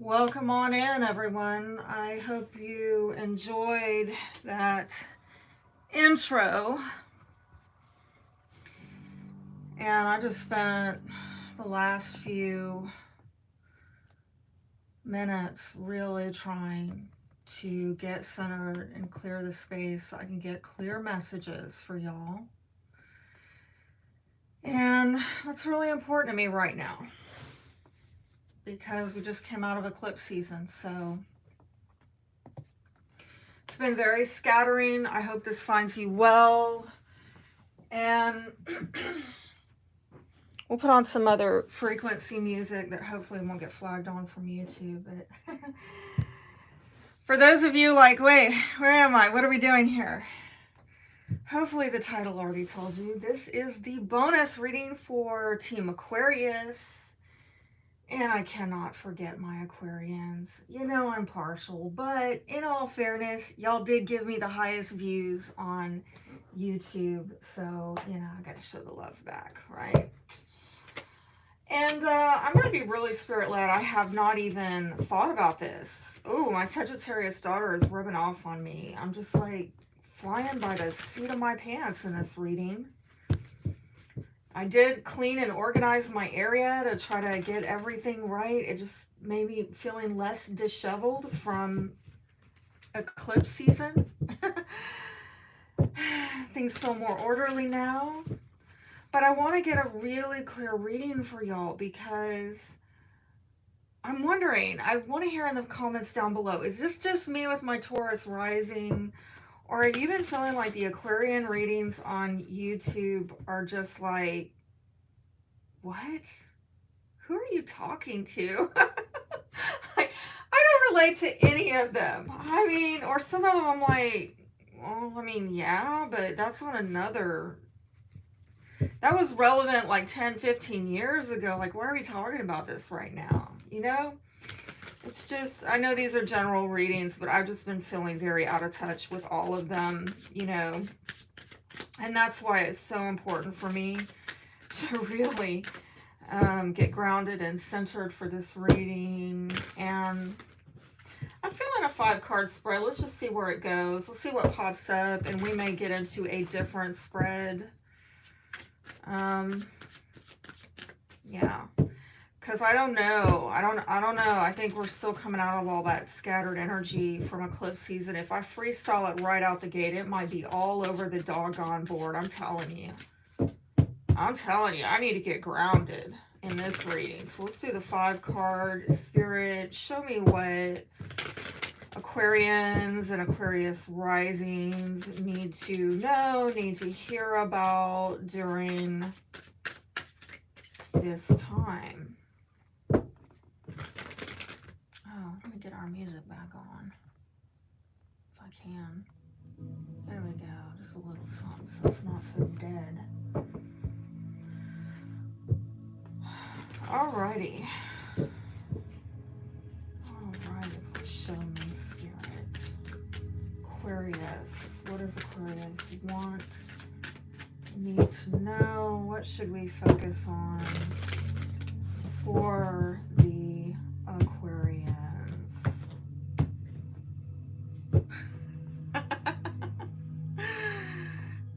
Welcome on in, everyone. I hope you enjoyed that intro. And I just spent the last few minutes really trying to get centered and clear the space so I can get clear messages for y'all. And that's really important to me right now because we just came out of eclipse season. So it's been very scattering. I hope this finds you well. And we'll put on some other frequency music that hopefully won't get flagged on from YouTube. But for those of you like, wait, where am I? What are we doing here? Hopefully the title already told you. This is the bonus reading for Team Aquarius. And I cannot forget my Aquarians. You know I'm partial, but in all fairness, y'all did give me the highest views on YouTube. So, I got to show the love back, right? And I'm going to be really spirit-led. I have not even thought about this. Oh, my Sagittarius daughter is rubbing off on me. I'm just like flying by the seat of my pants in this reading. I did clean and organize my area to try to get everything right. It just made me feeling less disheveled from eclipse season. Things feel more orderly now. But I want to get a really clear reading for y'all because I'm wondering, I want to hear in the comments down below, is this just me with my Taurus rising? Or have you been feeling like the Aquarian readings on YouTube are just like, what? Who are you talking to? I don't relate to any of them. I mean, or some of them I'm like, well, I mean, yeah, but that's on another... That was relevant like 10, 15 years ago. Like, why are we talking about this right now? It's just, I know these are general readings, but I've just been feeling very out of touch with all of them, and that's why it's so important for me to really get grounded and centered for this reading. And I'm feeling a 5-card spread. Let's just see where it goes. Let's see what pops up, and we may get into a different spread. Yeah, because I don't know. I don't know. I think we're still coming out of all that scattered energy from eclipse season. If I freestyle it right out the gate, it might be all over the doggone board. I'm telling you. I need to get grounded in this reading. So let's do the 5-card spirit. Show me what Aquarians and Aquarius risings need to know, need to hear about during this time. Oh, let me get our music back on, if I can. There we go, just a little something so it's not so dead. Alrighty. Alrighty, please show me, Spirit. Aquarius. What does Aquarius want? Need to know. What should we focus on for the Aquarians?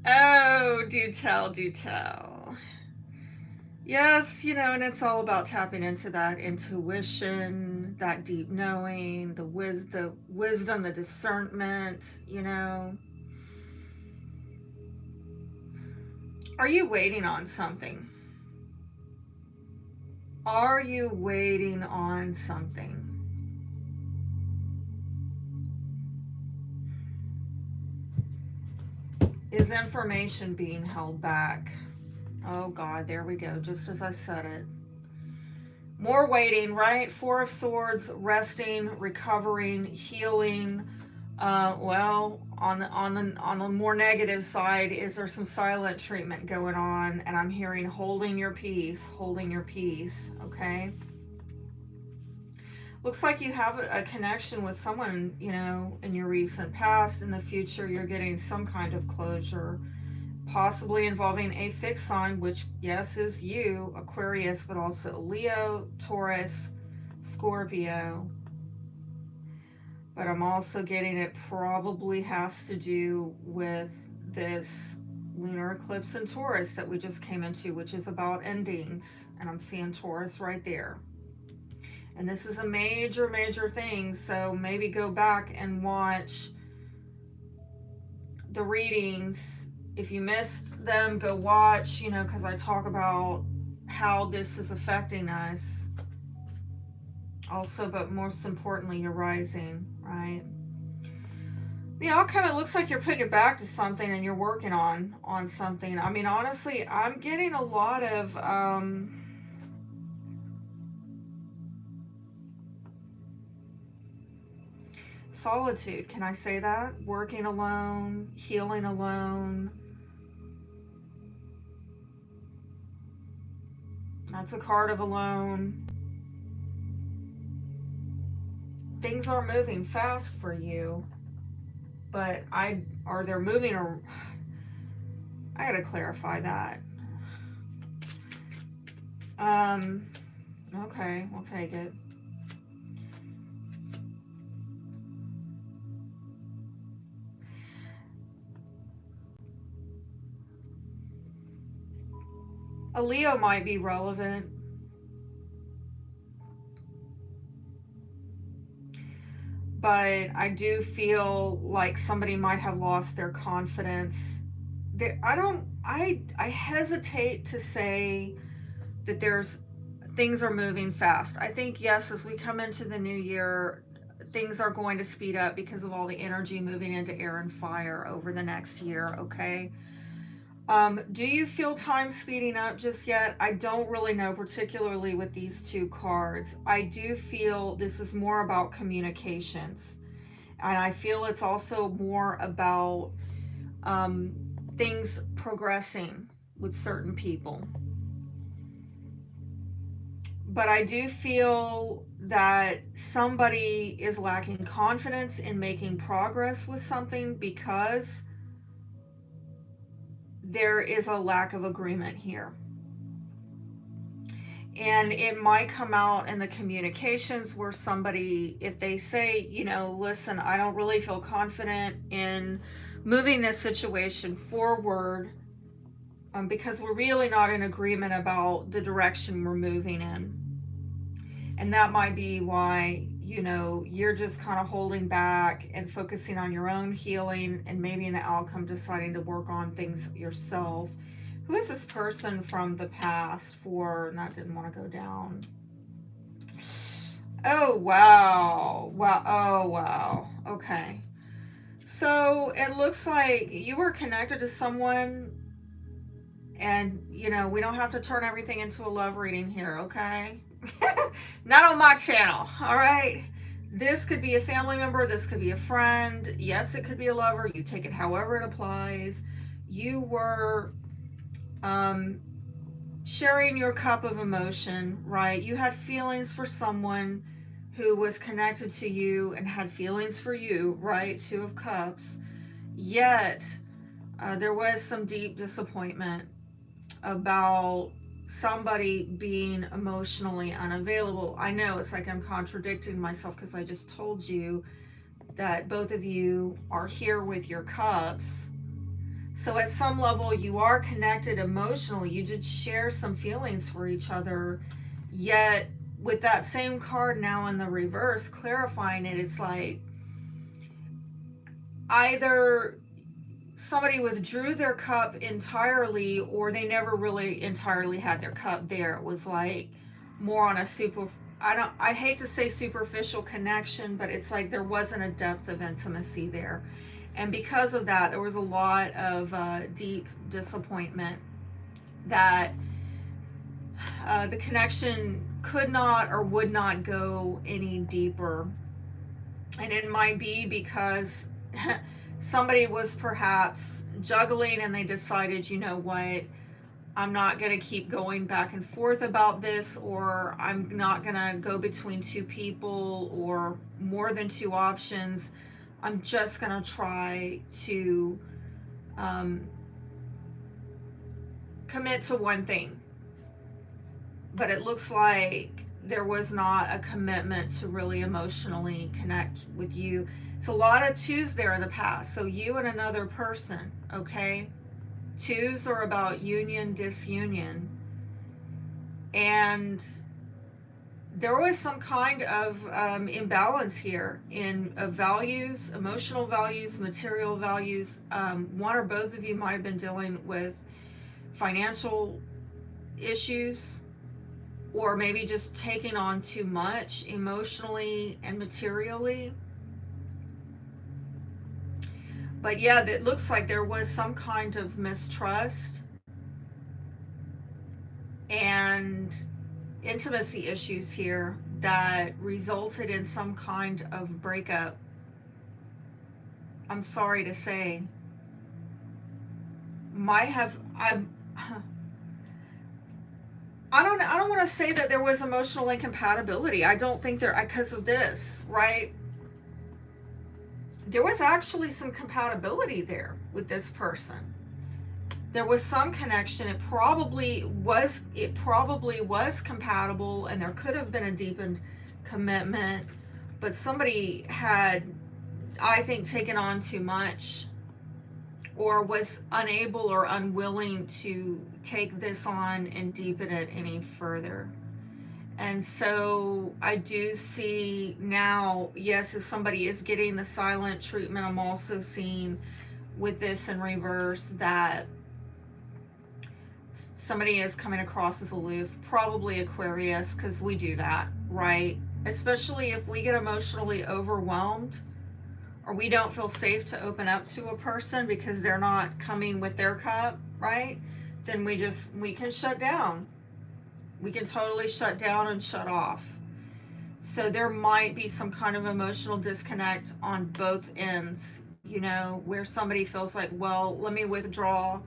Oh, do tell, do tell. Yes, and it's all about tapping into that intuition, that deep knowing, the wisdom, the discernment, Are you waiting on something? Are you waiting on something? Is information being held back? Oh God, there we go, just as I said it. More waiting, right? 4 of Swords, resting, recovering, healing. Well, on the more negative side, is there some silent treatment going on? And I'm hearing holding your peace, okay? Looks like you have a connection with someone, in your recent past. In the future, you're getting some kind of closure, possibly involving a fixed sign, which, yes, is you, Aquarius, but also Leo, Taurus, Scorpio. But I'm also getting it probably has to do with this lunar eclipse in Taurus that we just came into, which is about endings. And I'm seeing Taurus right there. And this is a major, major thing. So maybe go back and watch the readings. If you missed them, go watch, you know, because I talk about how this is affecting us. Also, but most importantly, your rising, right? The outcome, it looks like you're putting your back to something and you're working on something. I mean, honestly, I'm getting a lot of solitude. Can I say that? Working alone, healing alone. That's a card of alone. Things are moving fast for you, but they're moving, or I gotta clarify that. Okay, we'll take it. A Leo might be relevant. But I do feel like somebody might have lost their confidence. I hesitate to say that things are moving fast. I think, yes, as we come into the new year, things are going to speed up because of all the energy moving into air and fire over the next year, okay? Do you feel time speeding up just yet? I don't really know, particularly with these two cards. I do feel this is more about communications. And I feel it's also more about things progressing with certain people. But I do feel that somebody is lacking confidence in making progress with something because there is a lack of agreement here. And it might come out in the communications where somebody, if they say, you know, listen, I don't really feel confident in moving this situation forward because we're really not in agreement about the direction we're moving in. And that might be why, you know, you're just kind of holding back and focusing on your own healing and maybe in the outcome deciding to work on things yourself. Who is this person from the past for, and that didn't want to go down. Oh, wow. Wow. Oh, wow. Okay. So it looks like you were connected to someone, and, you know, we don't have to turn everything into a love reading here, okay? Not on my channel, all right? This could be a family member. This could be a friend. Yes, it could be a lover. You take it however it applies. You were sharing your cup of emotion, right? You had feelings for someone who was connected to you and had feelings for you, right? Two of Cups. Yet, there was some deep disappointment about somebody being emotionally unavailable. I know it's like I'm contradicting myself because I just told you that both of you are here with your cups. So at some level you are connected emotionally. You did share some feelings for each other. Yet with that same card now in the reverse, clarifying it, it's like either somebody withdrew their cup entirely or they never really entirely had their cup there. It was like more on a I hate to say superficial connection, but it's like there wasn't a depth of intimacy there. And because of that, there was a lot of deep disappointment that the connection could not or would not go any deeper. And it might be because somebody was perhaps juggling and they decided, you know what, I'm not going to keep going back and forth about this, or I'm not going to go between two people or more than two options. I'm just going to try to commit to one thing. But it looks like there was not a commitment to really emotionally connect with you. It's a lot of twos there in the past. So you and another person, okay? Twos are about union, disunion. And there was some kind of imbalance here in values, emotional values, material values. One or both of you might have been dealing with financial issues, or maybe just taking on too much emotionally and materially. But yeah, it looks like there was some kind of mistrust and intimacy issues here that resulted in some kind of breakup. I'm sorry to say. Might have I don't want to say that there was emotional incompatibility. I don't think there, because of this, right? There was actually some compatibility there with this person. There was some connection. It probably was compatible, and there could have been a deepened commitment, but somebody had, I think, taken on too much, or was unable or unwilling to take this on and deepen it any further. And so I do see now, yes, if somebody is getting the silent treatment, I'm also seeing with this in reverse that somebody is coming across as aloof, probably Aquarius, because we do that, right? Especially if we get emotionally overwhelmed, or we don't feel safe to open up to a person because they're not coming with their cup, right? Then we can shut down. We can totally shut down and shut off. So there might be some kind of emotional disconnect on both ends, where somebody feels like, well, let me withdraw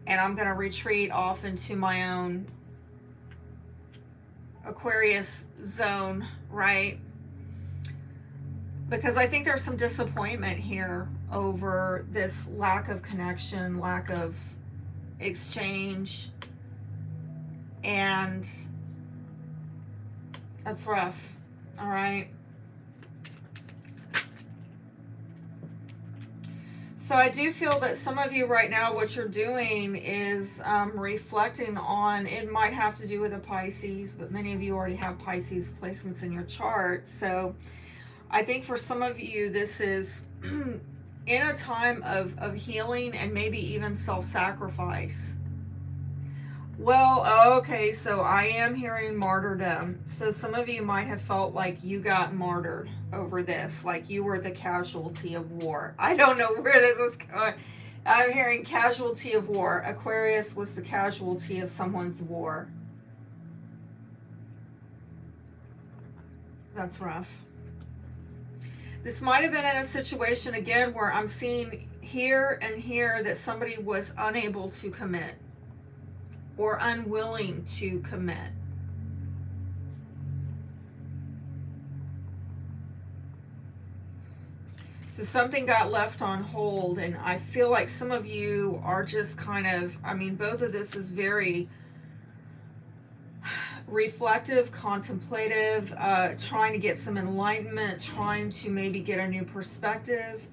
and I'm going to retreat off into my own Aquarius zone, right? Because I think there's some disappointment here over this lack of connection, lack of exchange, and that's rough. All right. So I do feel that some of you right now, what you're doing is reflecting on, it might have to do with a Pisces, but many of you already have Pisces placements in your chart. So I think for some of you, this is in a time of healing and maybe even self-sacrifice. Well, okay, so I am hearing martyrdom. So some of you might have felt like you got martyred over this, like you were the casualty of war. I don't know where this is going. I'm hearing casualty of war. Aquarius was the casualty of someone's war. That's rough. This might have been in a situation, again, where I'm seeing here and here that somebody was unable to commit or unwilling to commit. So something got left on hold, and I feel like some of you are just kind of, both of this is very reflective, contemplative, trying to get some enlightenment, trying to maybe get a new perspective.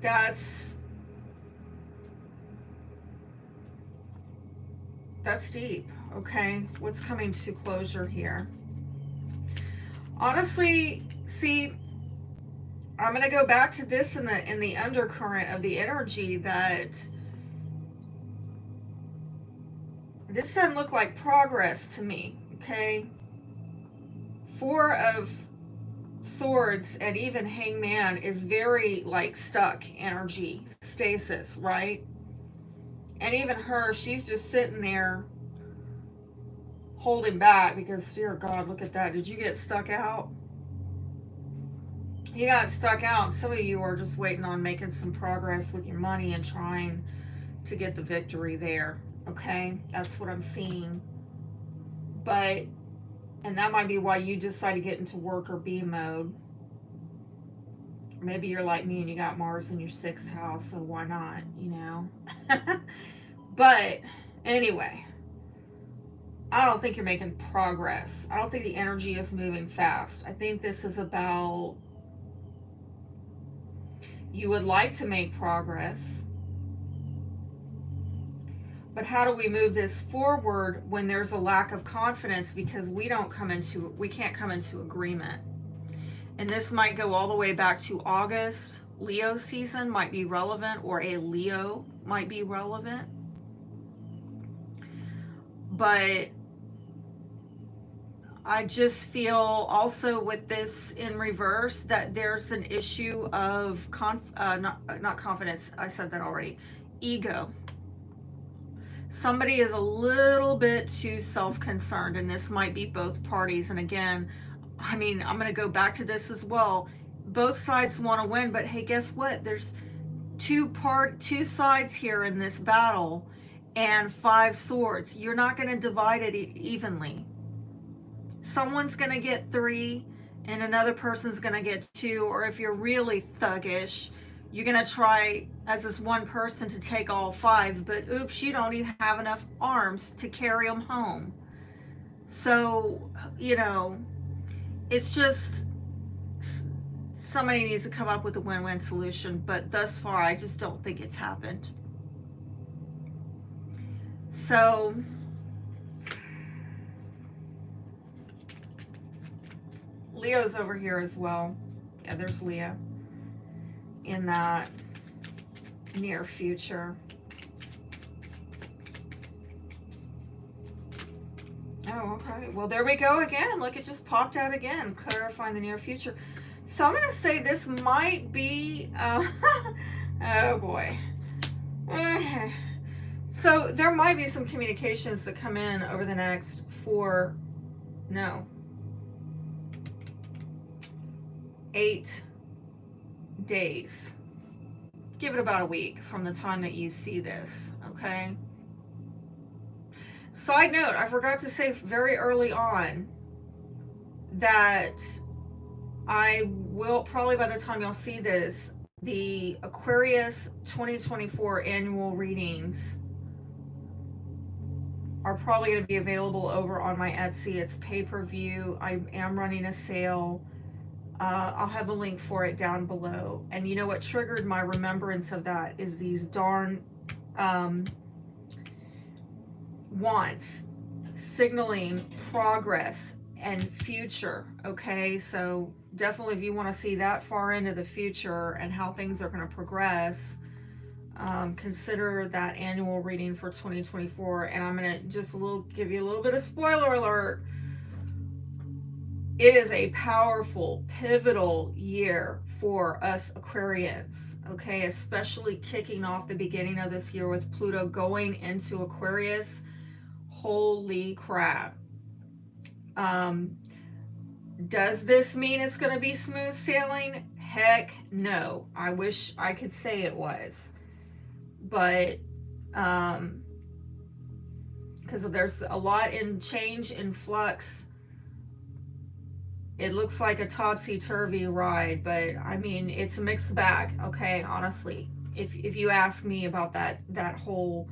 That's deep. Okay, what's coming to closure here? Honestly, see, I'm going to go back to this in the undercurrent of the energy, that this doesn't look like progress to me, okay? Four of Swords and even Hangman is very like stuck energy, stasis, right? And even her, she's just sitting there holding back because, dear God, look at that. Did you get stuck out? You got stuck out. Some of you are just waiting on making some progress with your money and trying to get the victory there. Okay, that's what I'm seeing. But, and that might be why you decide to get into work or B mode. Maybe you're like me and you got Mars in your 6th house, so why not, But Anyway, I don't think you're making progress. I don't think the energy is moving fast. I think this is about you would like to make progress, but how do we move this forward when there's a lack of confidence because we can't come into agreement? And this might go all the way back to August. Leo season might be relevant, or a Leo might be relevant. But I just feel also with this in reverse that there's an issue of not confidence. I said that already. Ego. Somebody is a little bit too self-concerned, and this might be both parties. And again, I mean, I'm going to go back to this as well. Both sides want to win, but hey, guess what? There's two sides here in this battle, and 5 swords. You're not going to divide it evenly. Someone's going to get 3 and another person's going to get 2, or if you're really thuggish, you're going to try as this one person to take all 5, but oops, you don't even have enough arms to carry them home. So, you know, it's just somebody needs to come up with a win-win solution, but thus far I just don't think it's happened. So Leo's over here as well. Yeah, there's Leo in that near future. Oh, okay. Well, there we go again. Look, it just popped out again, clarifying the near future. So I'm going to say this might be, oh boy. So there might be some communications that come in over the next 8 days. Give it about a week from the time that you see this, okay? Side note, I forgot to say very early on that I will probably, by the time y'all see this, the Aquarius 2024 annual readings are probably going to be available over on my Etsy. It's pay-per-view. I am running a sale. I'll have a link for it down below. And you know what triggered my remembrance of that is these darn wands signaling progress and future. Okay, so definitely if you want to see that far into the future and how things are going to progress, consider that annual reading for 2024. And I'm going to just give you a little bit of spoiler alert. It is a powerful, pivotal year for us Aquarians, okay? Especially kicking off the beginning of this year with Pluto going into Aquarius. Holy crap. Does this mean it's going to be smooth sailing? Heck no. I wish I could say it was. But, because there's a lot in change, in flux. It looks like a topsy-turvy ride, but I mean, it's a mixed bag, okay, honestly. If you ask me about that whole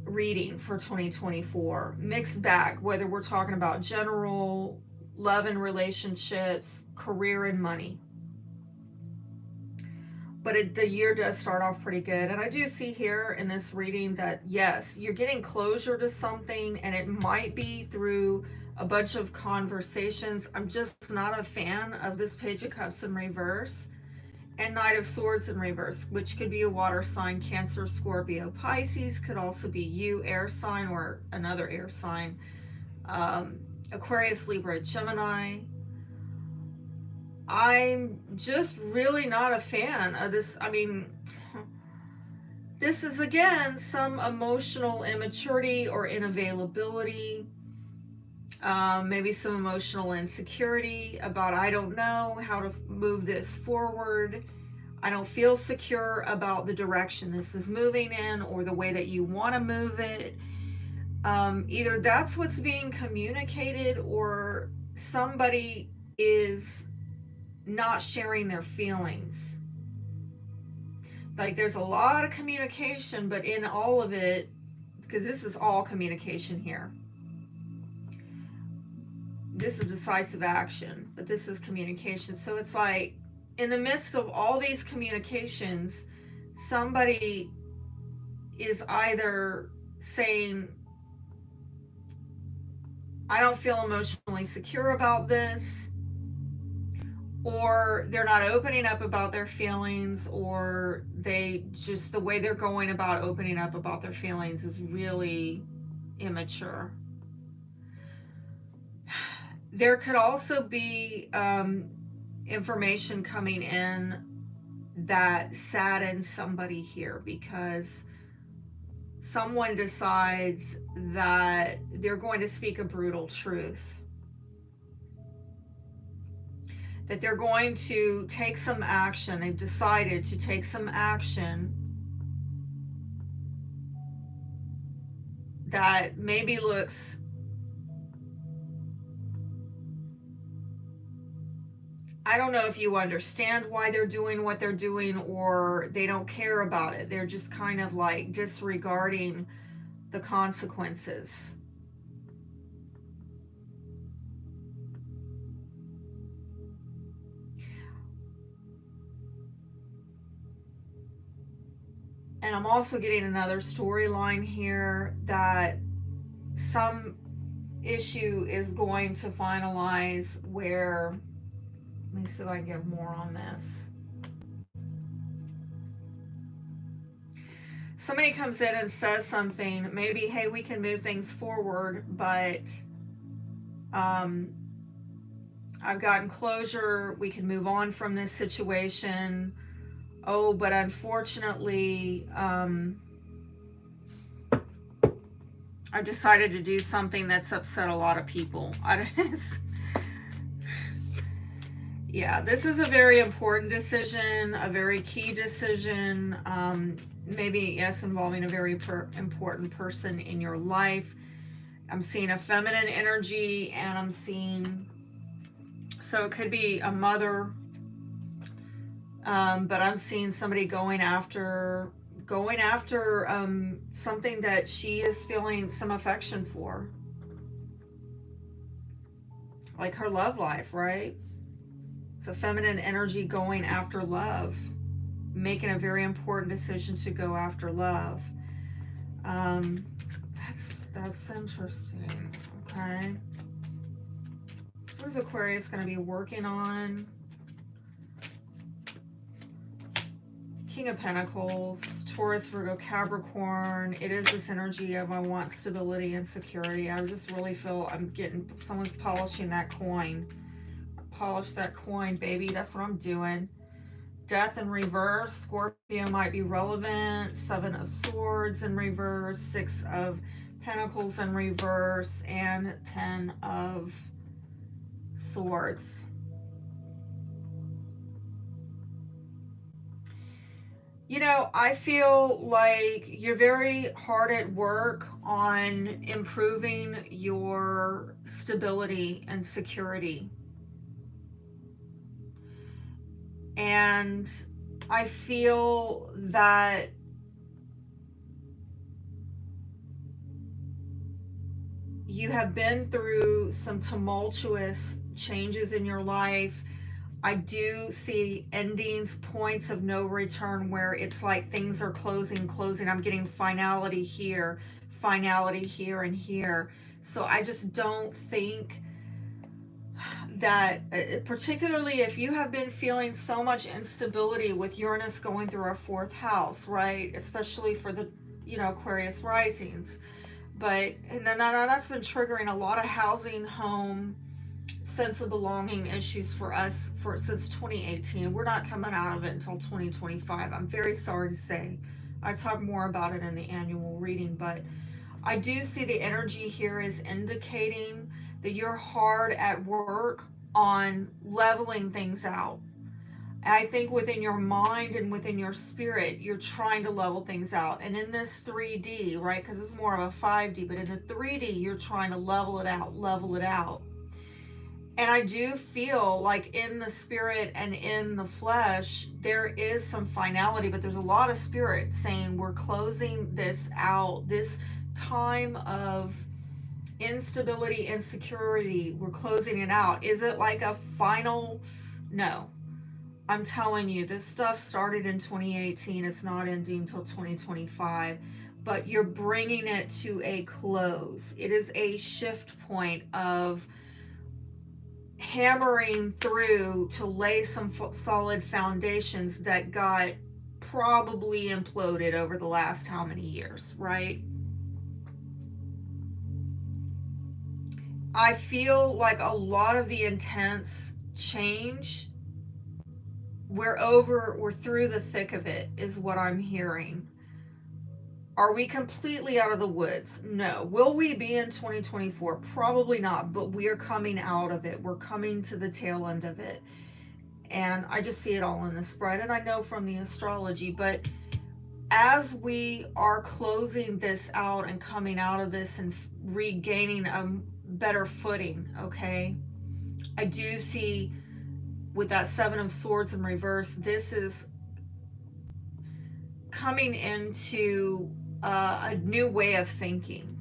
reading for 2024, mixed bag, whether we're talking about general love and relationships, career and money. But the year does start off pretty good. And I do see here in this reading that, yes, you're getting closure to something, and it might be through a bunch of conversations. I'm just not a fan of this Page of Cups in reverse and Knight of Swords in reverse, which could be a water sign, Cancer, Scorpio, Pisces, could also be you, air sign, or another air sign, Aquarius, Libra, Gemini. I'm just really not a fan of this. I mean, this is again some emotional immaturity or unavailability. Maybe some emotional insecurity about, I don't know how to move this forward. I don't feel secure about the direction this is moving in or the way that you want to move it. Either that's what's being communicated, or somebody is not sharing their feelings. Like there's a lot of communication, but in all of it, because this is all communication here. This is decisive action, but this is communication. So it's like, in the midst of all these communications, somebody is either saying, I don't feel emotionally secure about this, or they're not opening up about their feelings, or they just, the way they're going about opening up about their feelings is really immature. There could also be information coming in that saddens somebody here, because someone decides that they're going to speak a brutal truth, that they're going to take some action. They've decided to take some action that maybe looks, I don't know if you understand why they're doing what they're doing, or they don't care about it. They're just kind of like disregarding the consequences. And I'm also getting another storyline here that some issue is going to finalize where, let me see if I can get more on this. Somebody comes in and says something, maybe, hey, we can move things forward, but I've gotten closure, we can move on from this situation. Oh, but unfortunately, I've decided to do something that's upset a lot of people. Yeah, this is a very important decision, a very key decision. Maybe, yes, involving a very important person in your life. I'm seeing a feminine energy, and I'm seeing, so it could be a mother, but I'm seeing somebody going after something that she is feeling some affection for, like her love life, right? It's a feminine energy going after love, making a very important decision to go after love. That's interesting. Okay, what is Aquarius going to be working on? King of Pentacles, Taurus, Virgo, Capricorn. It is this energy of, I want stability and security. I just really feel I'm getting, someone's polishing that coin. Polish that coin, baby. That's what I'm doing. Death in reverse. Scorpio might be relevant. 7 of Swords in reverse. 6 of Pentacles in reverse. And 10 of Swords. You know, I feel like you're very hard at work on improving your stability and security. And I feel that you have been through some tumultuous changes in your life. I do see endings, points of no return, where it's like things are closing. I'm getting finality here, and here. So I just don't think that, particularly if you have been feeling so much instability with Uranus going through our 4th house, right? Especially for the, Aquarius risings. But, and then that's been triggering a lot of housing, home, sense of belonging issues for us since 2018. We're not coming out of it until 2025. I'm very sorry to say. I talk more about it in the annual reading, but I do see the energy here is indicating that you're hard at work on leveling things out. I think within your mind and within your spirit, you're trying to level things out. And in this 3D, right, because it's more of a 5D, but in the 3D, you're trying to level it out. And I do feel like in the spirit and in the flesh, there is some finality, but there's a lot of spirit saying we're closing this out. This time of instability, insecurity, we're closing it out. Is it like a final? No. I'm telling you, this stuff started in 2018. It's not ending until 2025, but you're bringing it to a close. It is a shift point of hammering through to lay some solid foundations that got probably imploded over the last how many years, right? I feel like a lot of the intense change, we're through the thick of it, is what I'm hearing. Are we completely out of the woods? No. Will we be in 2024? Probably not, but we're coming out of it. We're coming to the tail end of it. And I just see it all in the spread, and I know from the astrology, but as we are closing this out and coming out of this and regaining a better footing, okay, I do see with that Seven of Swords in reverse, this is coming into a new way of thinking,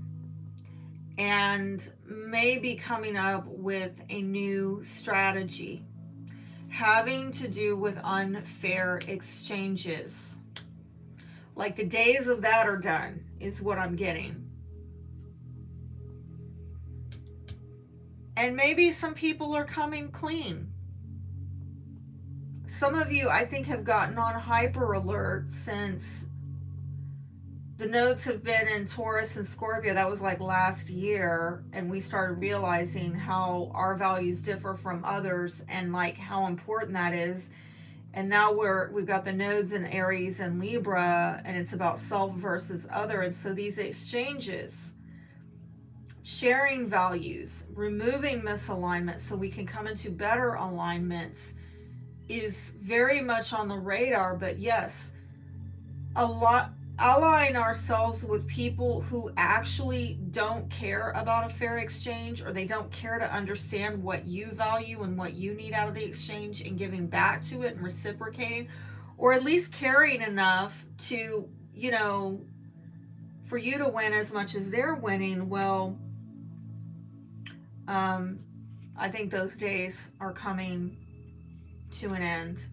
and maybe coming up with a new strategy having to do with unfair exchanges. Like the days of that are done, is what I'm getting. And maybe some people are coming clean. Some of you, I think, have gotten on hyper alert since the nodes have been in Taurus and Scorpio. That was like last year, and we started realizing how our values differ from others and like how important that is. And now we've got the nodes in Aries and Libra, and it's about self versus other. And so these exchanges, sharing values, removing misalignment so we can come into better alignments, is very much on the radar. But yes, allying ourselves with people who actually don't care about a fair exchange, or they don't care to understand what you value and what you need out of the exchange, and giving back to it and reciprocating, or at least caring enough to, for you to win as much as they're winning. Well, I think those days are coming to an end.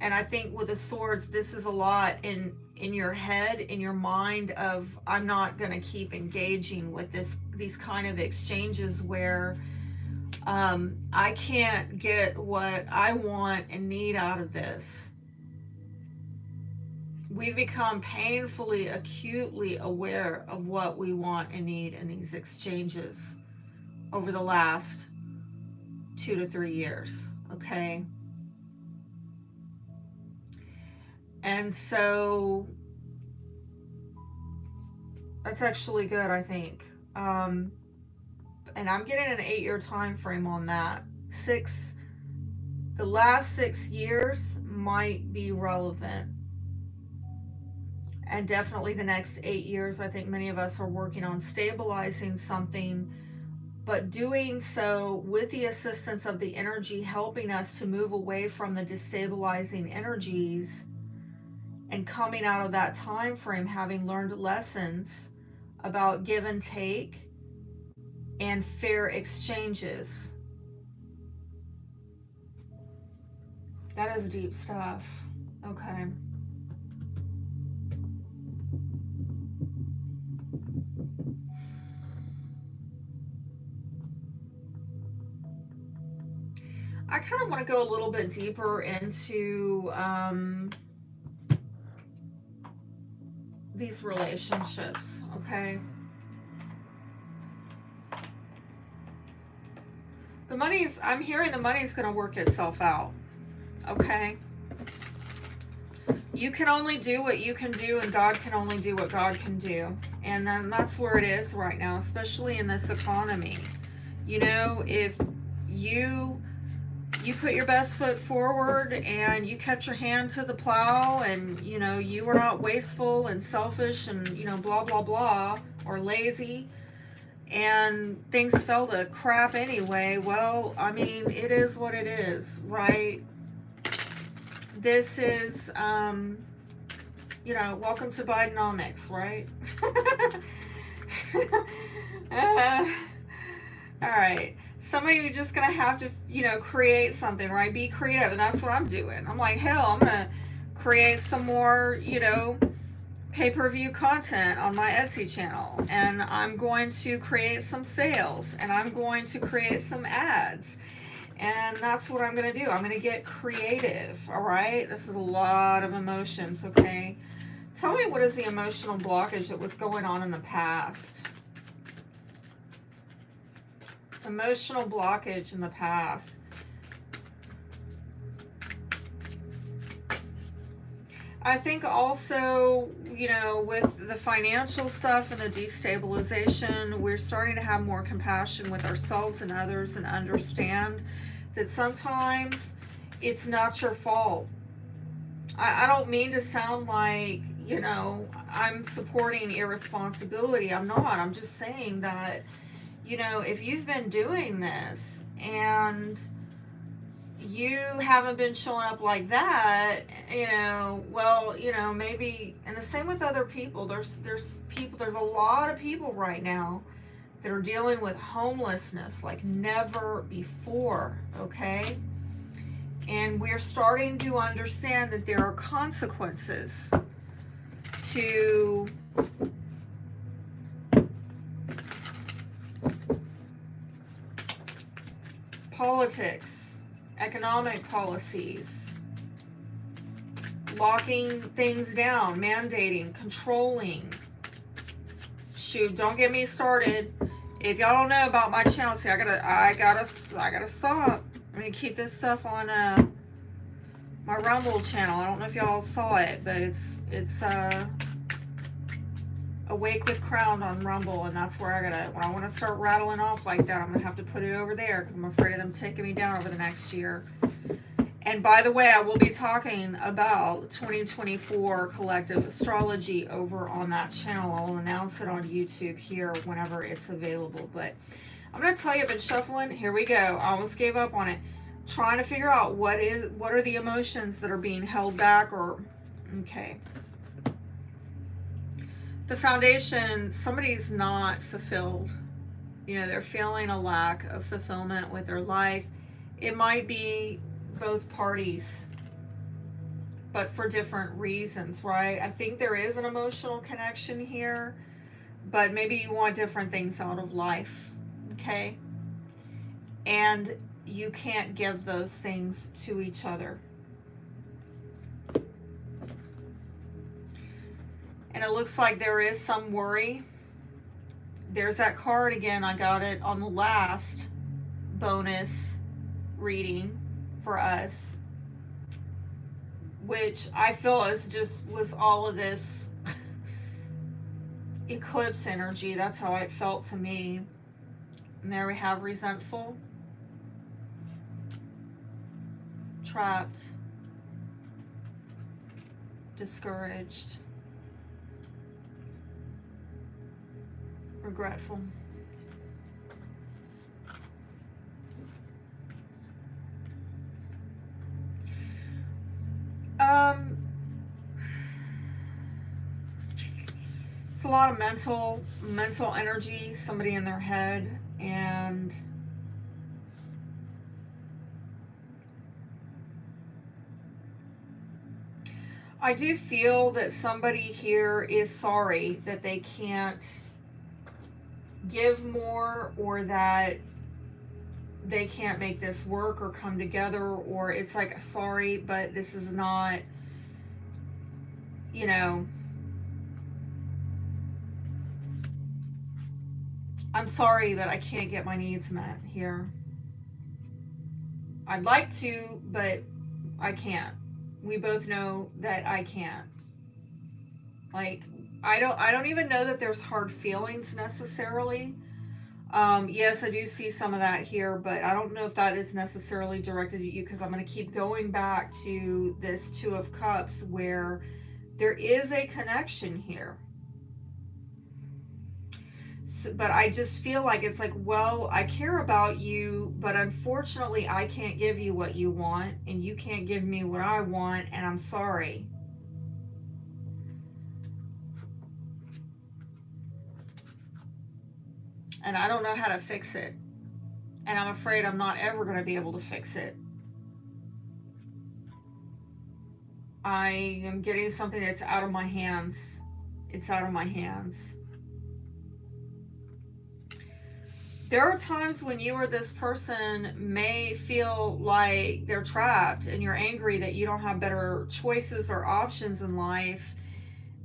And I think with the swords, this is a lot in your head, in your mind, of I'm not going to keep engaging with these kind of exchanges where I can't get what I want and need out of this. We become painfully, acutely aware of what we want and need in these exchanges over the last 2 to 3 years, okay? And so that's actually good, I think. And I'm getting an 8-year time frame on that. The last 6 years might be relevant. And definitely the next 8 years, I think many of us are working on stabilizing something, but doing so with the assistance of the energy helping us to move away from the destabilizing energies, and coming out of that time frame having learned lessons about give and take and fair exchanges. That is deep stuff. Okay. I kind of want to go a little bit deeper into these relationships, okay? I'm hearing the money's going to work itself out, okay? You can only do what you can do, and God can only do what God can do. And that's where it is right now, especially in this economy. If you put your best foot forward and you kept your hand to the plow, and you were not wasteful and selfish and blah blah blah, or lazy, and things fell to crap anyway, well, I mean, it is what it is, right? This is welcome to Bidenomics, right? uh, all right. Some of you are just going to have to, you know, create something, right? Be creative. And that's what I'm doing. I'm like, hell, I'm going to create some more, you know, pay-per-view content on my Etsy channel. And I'm going to create some sales. And I'm going to create some ads. And that's what I'm going to do. I'm going to get creative, all right? This is a lot of emotions, okay? Tell me, what is the emotional blockage that was going on in the past? Emotional blockage in the past. I think also, you know, with the financial stuff and the destabilization, we're starting to have more compassion with ourselves and others and understand that sometimes it's not your fault. I don't mean to sound like, you know, I'm supporting irresponsibility. I'm not. I'm just saying that, you know, if you've been doing this and you haven't been showing up like that, you know, well, you know, maybe, and the same with other people. There's people, there's a lot of people right now that are dealing with homelessness like never before, okay? And we're starting to understand that there are consequences to politics, economic policies, locking things down, mandating, controlling. Shoot, don't get me started. If y'all don't know about my channel, see, I gotta stop. I'm gonna keep this stuff on my Rumble channel. I don't know if y'all saw it, but it's Awake with Crown on Rumble, and that's where when I want to start rattling off like that, I'm gonna have to put it over there because I'm afraid of them taking me down over the next year. And by the way, I will be talking about 2024 collective astrology over on that channel. I'll announce it on YouTube here whenever it's available. But I'm going to tell you, I've been shuffling. Here we go. I almost gave up on it. Trying to figure out what are the emotions that are being held back or, okay. The foundation, somebody's not fulfilled. You know, they're feeling a lack of fulfillment with their life. It might be both parties, but for different reasons, right? I think there is an emotional connection here, but maybe you want different things out of life, okay? And you can't give those things to each other. And it looks like there is some worry. There's that card again. I got it on the last bonus reading for us, which I feel was all of this eclipse energy. That's how it felt to me. And there we have resentful, trapped, discouraged, regretful. It's a lot of mental energy, somebody in their head, and I do feel that somebody here is sorry that they can't give more, or that they can't make this work or come together, or it's like, sorry, but this is not, you know, I'm sorry, but I can't get my needs met here. I'd like to, but I can't. We both know that I can't. Like, I don't even know that there's hard feelings necessarily. Yes, I do see some of that here, but I don't know if that is necessarily directed at you, because I'm going to keep going back to this Two of Cups where there is a connection here. So, but I just feel like it's like, well, I care about you, but unfortunately I can't give you what you want, and you can't give me what I want, and I'm sorry. and I don't know how to fix it. And I'm afraid I'm not ever going to be able to fix it. I am getting something that's out of my hands. It's out of my hands. There are times when you or this person may feel like they're trapped and you're angry that you don't have better choices or options in life.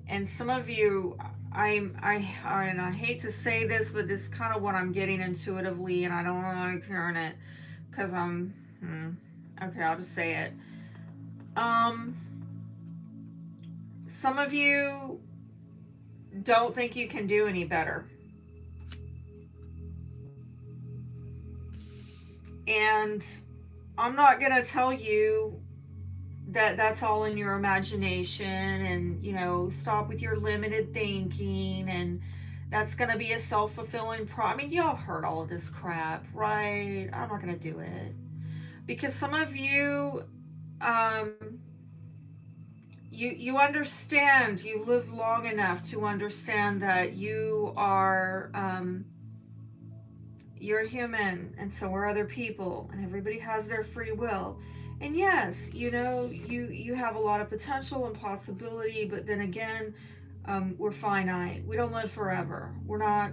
And some of you, and I hate to say this, but this is kind of what I'm getting intuitively, and I don't like hearing it because okay, I'll just say it. Some of you don't think you can do any better. And I'm not going to tell you that that's all in your imagination and, stop with your limited thinking and that's going to be a self-fulfilling I mean, y'all heard all of this crap, right? I'm not going to do it. Because some of you, you understand, you've lived long enough to understand that you are, you're human and so are other people and everybody has their free will. And yes, you have a lot of potential and possibility, but then again, we're finite. We don't live forever. We're not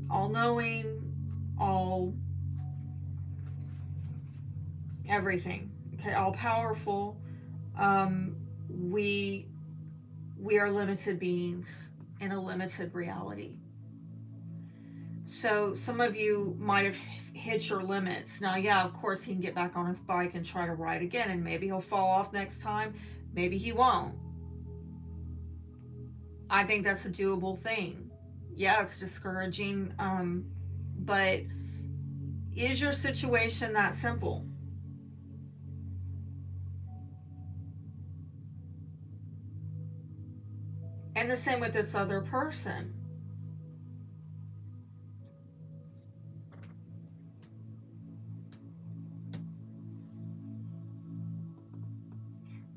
all-knowing, all everything. Okay, all-powerful. We are limited beings in a limited reality. So some of you might have hit your limits. Now, yeah, of course, he can get back on his bike and try to ride again, and maybe he'll fall off next time. Maybe he won't. I think that's a doable thing. Yeah, it's discouraging, but is your situation that simple? And the same with this other person.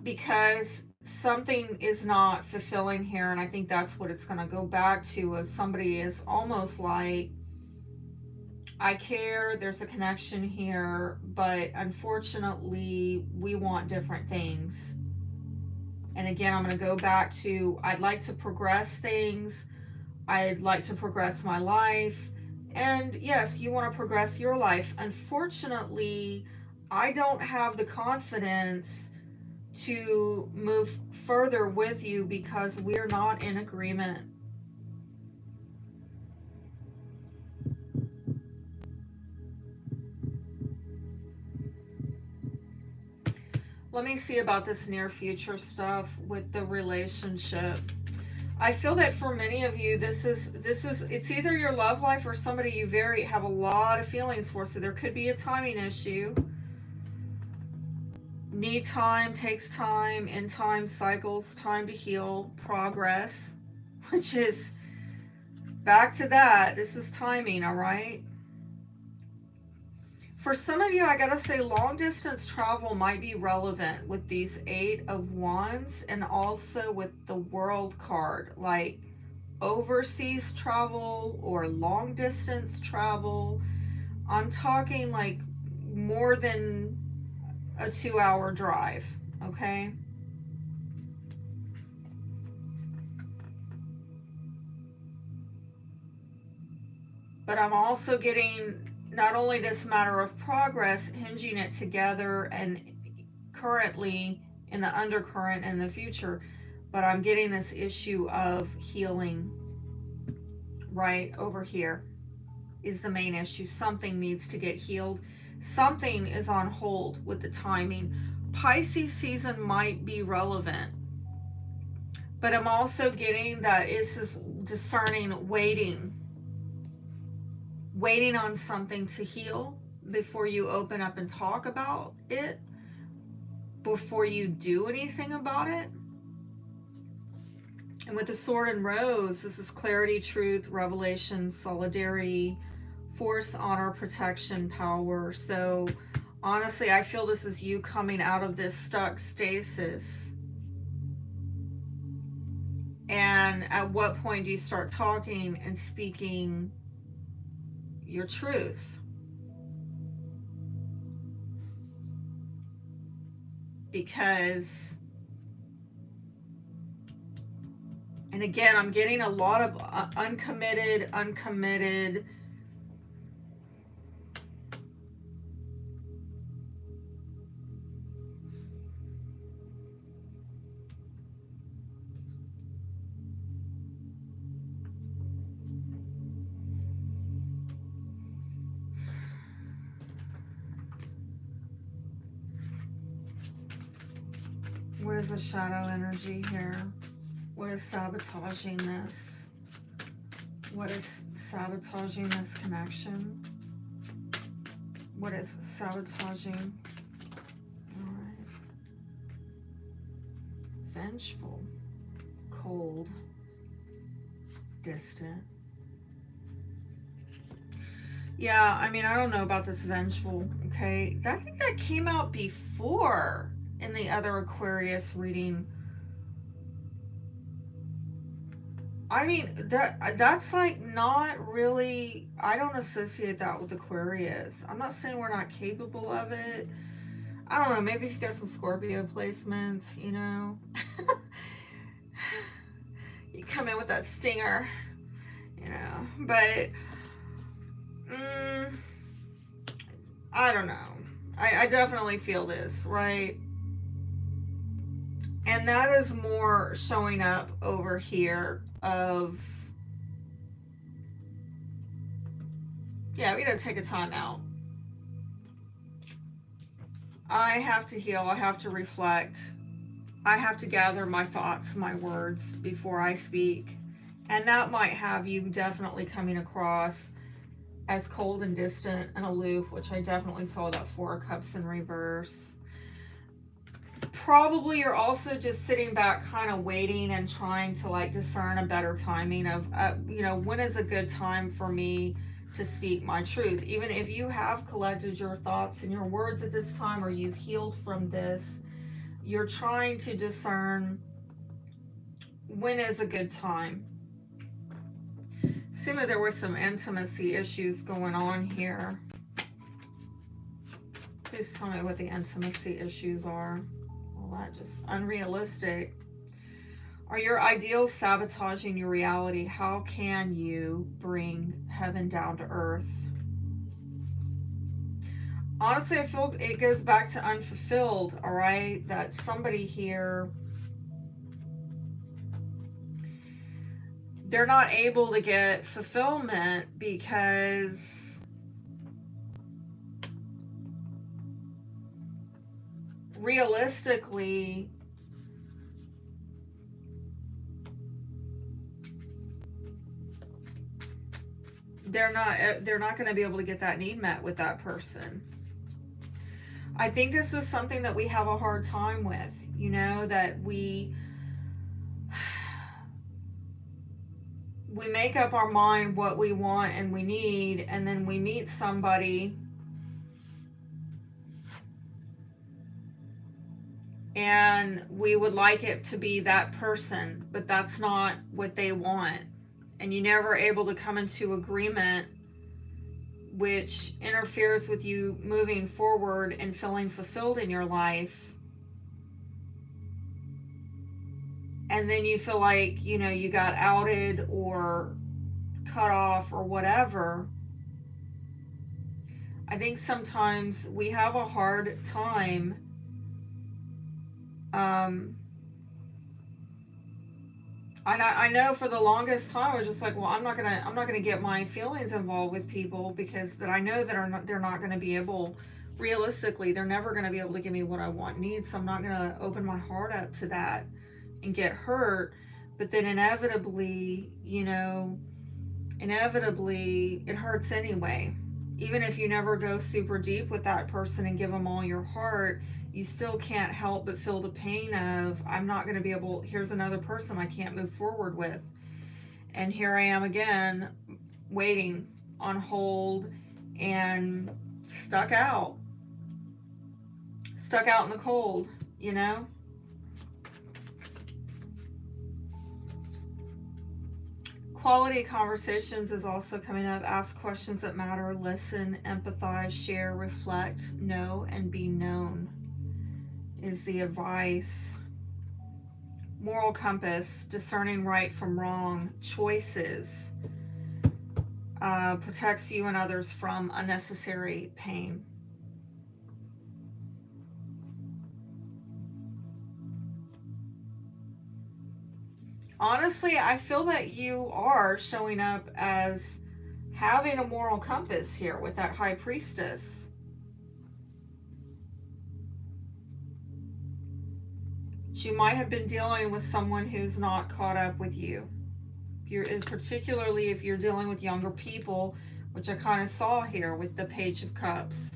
Because something is not fulfilling here, and I think that's what it's going to go back to, is somebody is almost like, I care, there's a connection here, but unfortunately we want different things. And again, I'm going to go back to, I'd like to progress things, I'd like to progress my life, and yes, you want to progress your life. Unfortunately, I don't have the confidence to move further with you because we're not in agreement. Let me see about this near future stuff with the relationship. I feel that for many of you, this is it's either your love life or somebody you have a lot of feelings for. So there could be a timing issue. Need time, takes time, in time cycles, time to heal, progress, which is back to that. This is timing, all right? For some of you, I gotta say, long distance travel might be relevant with these 8 of Wands and also with the World card, like overseas travel or long distance travel. I'm talking like more than a 2-hour drive, okay? But I'm also getting not only this matter of progress, hinging it together and currently in the undercurrent in the future, but I'm getting this issue of healing right over here is the main issue. Something needs to get healed. Something is on hold with the timing. Pisces season might be relevant, but I'm also getting that this is discerning, waiting on something to heal before you open up and talk about it, before you do anything about it. And with the Sword and Rose, this is clarity, truth, revelation, solidarity, force, honor, protection, power. So honestly, I feel this is you coming out of this stuck stasis. And at what point do you start talking and speaking your truth. Because, and again, I'm getting a lot of uncommitted. What is the shadow energy here? What is sabotaging this? What is sabotaging this connection? What is sabotaging? All right. Vengeful, cold, distant. Yeah, I mean, I don't know about this vengeful, okay? I think that came out before in the other Aquarius reading. I mean, that's like not really, I don't associate that with Aquarius. I'm not saying we're not capable of it. I don't know, maybe if you got some Scorpio placements, you know. You come in with that stinger, you know. But, I don't know. I definitely feel this, right? And that is more showing up over here of, yeah, we gotta take a time out. I have to heal. I have to reflect. I have to gather my thoughts, my words before I speak. And that might have you definitely coming across as cold and distant and aloof, which I definitely saw that Four of Cups in reverse. Probably you're also just sitting back kind of waiting and trying to like discern a better timing of, you know, when is a good time for me to speak my truth. Even if you have collected your thoughts and your words at this time, or you've healed from this, you're trying to discern when is a good time. Seemed that there were some intimacy issues going on here. Please tell me what the intimacy issues are. Well, that just unrealistic. Are your ideals sabotaging your reality? How can you bring heaven down to earth? Honestly, I feel it goes back to unfulfilled, all right? That somebody here, they're not able to get fulfillment because realistically, they're not going to be able to get that need met with that person. I think this is something that we have a hard time with, you know, that we make up our mind what we want and we need, and then we meet somebody and we would like it to be that person, but that's not what they want. And you're never able to come into agreement, which interferes with you moving forward and feeling fulfilled in your life. And then you feel like, you know, you got outed or cut off or whatever. I think sometimes we have a hard time I know for the longest time I was just like, well, I'm not gonna get my feelings involved with people because that I know that they're not gonna be able, realistically, they're never gonna be able to give me what I want, need. So I'm not gonna open my heart up to that and get hurt. But then inevitably, you know, it hurts anyway. Even if you never go super deep with that person and give them all your heart, you still can't help but feel the pain of, I'm not going to be able, here's another person I can't move forward with. And here I am again, waiting on hold and stuck out in the cold, you know? Quality conversations is also coming up. Ask questions that matter, listen, empathize, share, reflect, know, and be known is the advice. Moral compass, discerning right from wrong, choices, protects you and others from unnecessary pain. Honestly, I feel that you are showing up as having a moral compass here with that high priestess. You might have been dealing with someone who's not caught up with you. Particularly if you're dealing with younger people, which I kind of saw here with the Page of Cups.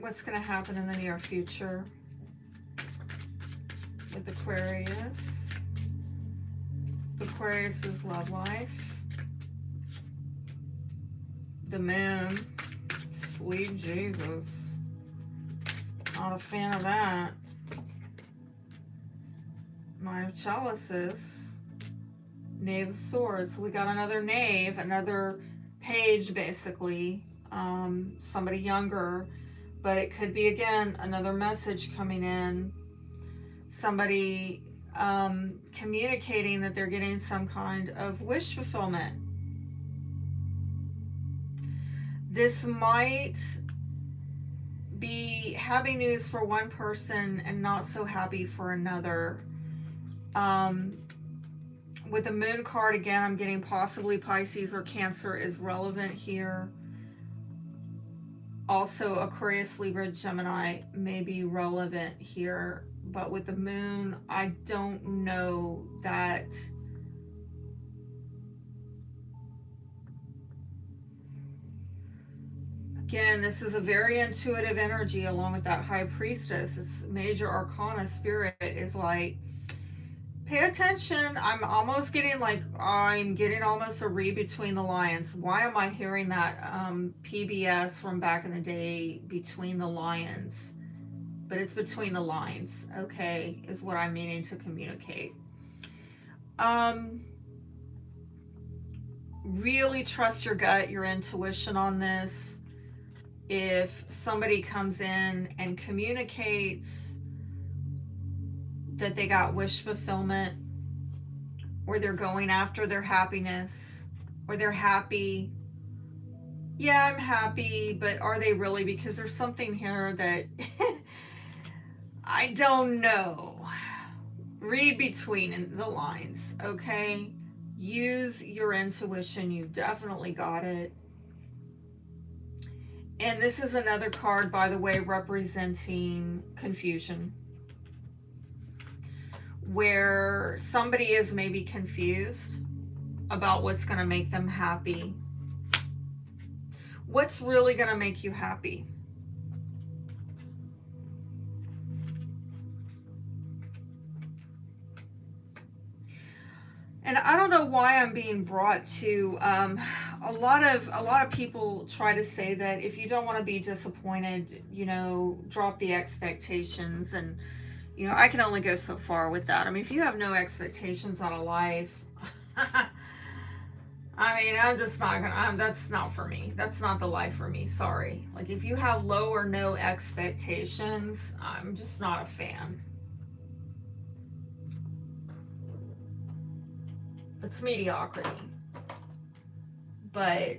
What's going to happen in the near future with Aquarius? Aquarius's love life. The moon. Sweet Jesus. Not a fan of that. Nine of Chalices. Knave of Swords. We got another knave, another page basically. Somebody younger. But it could be, again, another message coming in. Somebody communicating that they're getting some kind of wish fulfillment. This might be happy news for one person and not so happy for another. With the moon card, again, I'm getting possibly Pisces or Cancer is relevant here. Also, Aquarius, Libra, Gemini may be relevant here. But with the moon, I don't know that. Again, this is a very intuitive energy along with that high priestess. It's major arcana spirit is like, pay attention. I'm getting almost a read between the lines. Why am I hearing that PBS from back in the day, Between the Lions? But it's between the lines, okay, is what I'm meaning to communicate. Really trust your gut, your intuition on this. If somebody comes in and communicates that they got wish fulfillment, or they're going after their happiness, or they're happy, yeah, I'm happy, but are they really? Because there's something here that I don't know. Read between the lines, okay? Use your intuition. You definitely got it. And this is another card, by the way, representing confusion. Where somebody is maybe confused about what's going to make them happy. What's really going to make you happy? And I don't know why I'm being brought to a lot of people try to say that if you don't want to be disappointed, you know, drop the expectations. And you know, I can only go so far with that. I mean, if you have no expectations on a life, I mean, I'm just not gonna, that's not for me. That's not the life for me. Sorry. Like, if you have low or no expectations, I'm just not a fan. It's mediocrity. But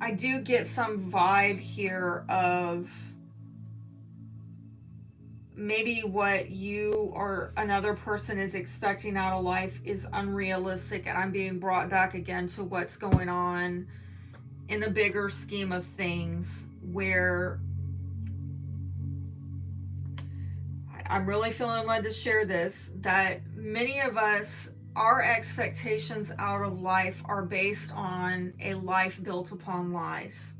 I do get some vibe here of maybe what you or another person is expecting out of life is unrealistic, and I'm being brought back again to what's going on in the bigger scheme of things, where I'm really feeling led to share this, that many of us, our expectations out of life are based on a life built upon lies.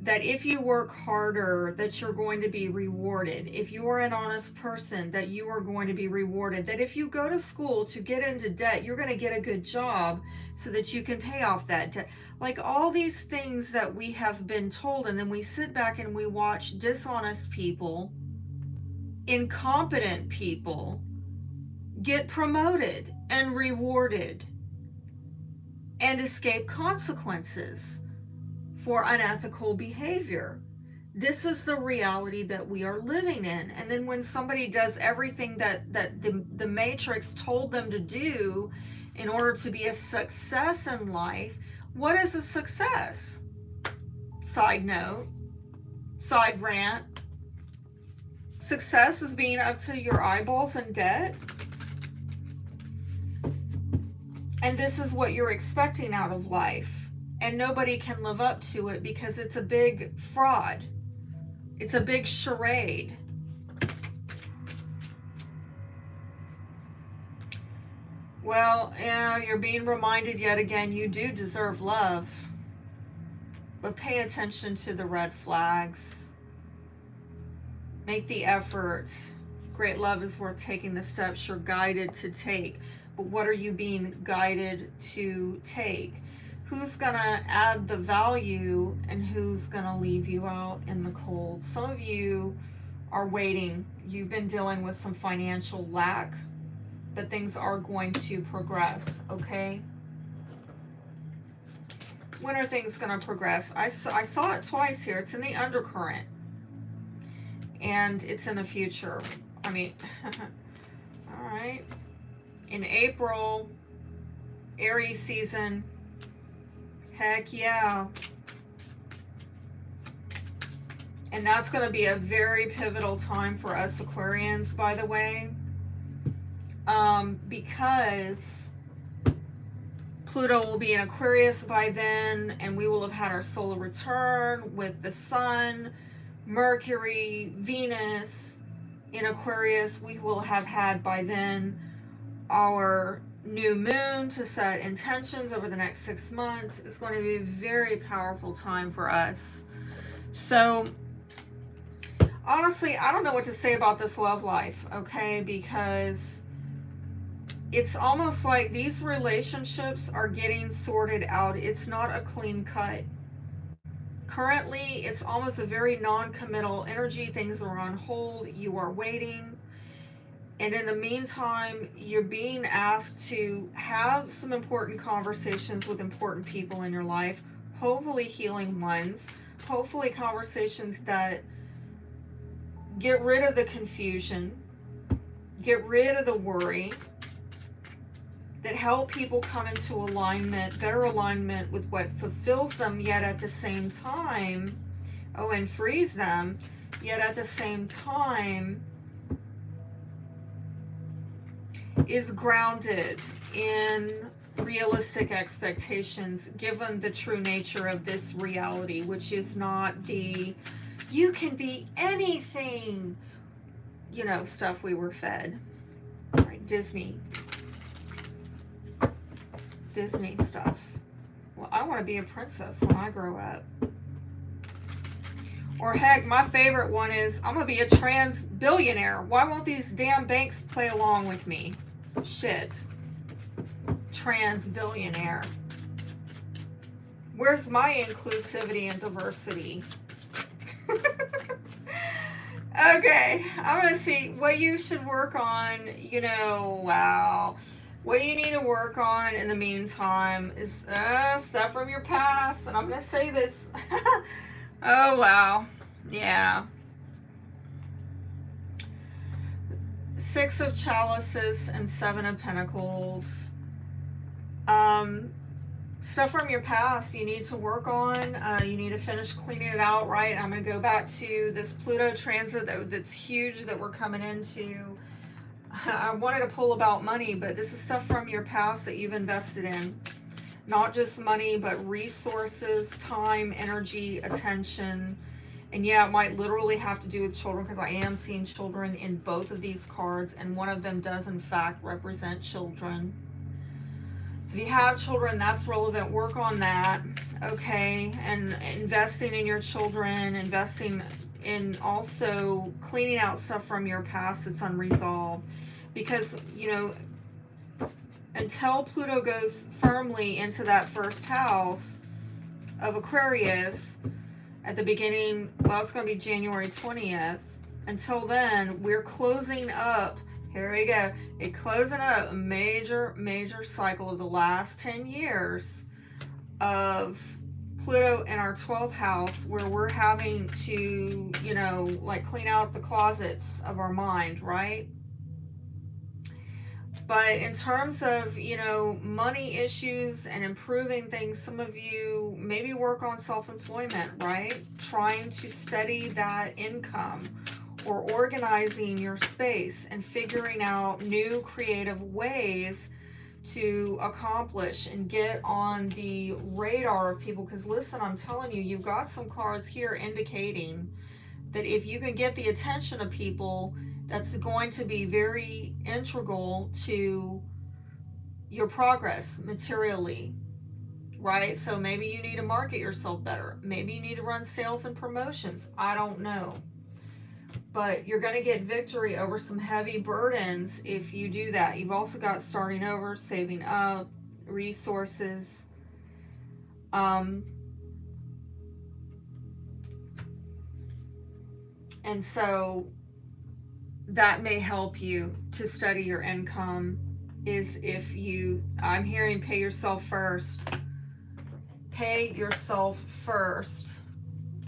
that if you work harder, that you're going to be rewarded. If you are an honest person, that you are going to be rewarded. That if you go to school to get into debt, you're going to get a good job so that you can pay off that debt. Like all these things that we have been told, and then we sit back and we watch dishonest people, incompetent people get promoted and rewarded and escape consequences for unethical behavior. This is the reality that we are living in. And then when somebody does everything that the Matrix told them to do in order to be a success in life, what is a success? Side note, side rant. Success is being up to your eyeballs in debt. And this is what you're expecting out of life. And nobody can live up to it because it's a big fraud. It's a big charade. Well, yeah, you're being reminded yet again, you do deserve love. But pay attention to the red flags. Make the effort. Great love is worth taking the steps you're guided to take. But what are you being guided to take? Who's going to add the value and who's going to leave you out in the cold? Some of you are waiting. You've been dealing with some financial lack, but things are going to progress, okay? When are things going to progress? I saw it twice here. It's in the undercurrent. And it's in the future. I mean, all right. In April, Aries season. Heck yeah. And that's going to be a very pivotal time for us Aquarians, by the way. Because Pluto will be in Aquarius by then, and we will have had our solar return with the Sun, Mercury, Venus in Aquarius. We will have had by then our new moon to set intentions over the next 6 months. It's going to be a very powerful time for us. So honestly, I don't know what to say about this love life, okay? Because it's almost like these relationships are getting sorted out. It's not a clean cut. Currently, it's almost a very non-committal energy. Things are on hold. You are waiting. And in the meantime, you're being asked to have some important conversations with important people in your life, hopefully healing ones, hopefully conversations that get rid of the confusion, get rid of the worry, that help people come into alignment, better alignment with what fulfills them, yet at the same time, and frees them, yet at the same time, is grounded in realistic expectations given the true nature of this reality, which is not the you can be anything, stuff we were fed. All right, Disney stuff. Well, I want to be a princess when I grow up. Or heck, my favorite one is, I'm going to be a trans billionaire. Why won't these damn banks play along with me? Shit. Trans billionaire. Where's my inclusivity and diversity? Okay, I'm going to see what you should work on. Wow. What you need to work on in the meantime is stuff from your past. And I'm going to say this. Oh, wow. Yeah. 6 of Chalices and 7 of Pentacles. Stuff from your past you need to work on. You need to finish cleaning it out, right? I'm going to go back to this Pluto transit that's huge that we're coming into. I wanted to pull about money, but this is stuff from your past that you've invested in. Not just money, but resources, time, energy, attention. And yeah, it might literally have to do with children, because I am seeing children in both of these cards, and one of them does in fact represent children. So if you have children, that's relevant. Work on that, okay? And investing in your children, investing in also cleaning out stuff from your past that's unresolved. Because, you know, until Pluto goes firmly into that first house of Aquarius at the beginning, well, it's going to be January 20th. Until then, we're closing up. Here we go. We're closing up a major cycle of the last 10 years of Pluto in our 12th house, where we're having to, you know, like clean out the closets of our mind, right? But in terms of, you know, money issues and improving things, some of you maybe work on self-employment, right? Trying to steady that income, or organizing your space and figuring out new creative ways to accomplish and get on the radar of people. Because listen, I'm telling you, you've got some cards here indicating that if you can get the attention of people, that's going to be very integral to your progress materially, right? So maybe you need to market yourself better. Maybe you need to run sales and promotions. I don't know. But you're going to get victory over some heavy burdens if you do that. You've also got starting over, saving up, resources. And so that may help you to study your income, is if you, I'm hearing pay yourself first. Pay yourself first.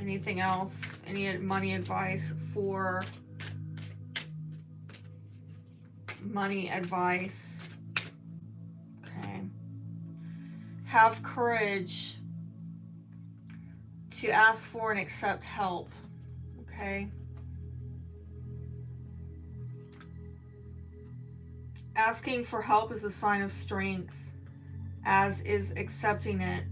Anything else? Any money advice for money advice? Okay. Have courage to ask for and accept help. Okay. Asking for help is a sign of strength, as is accepting it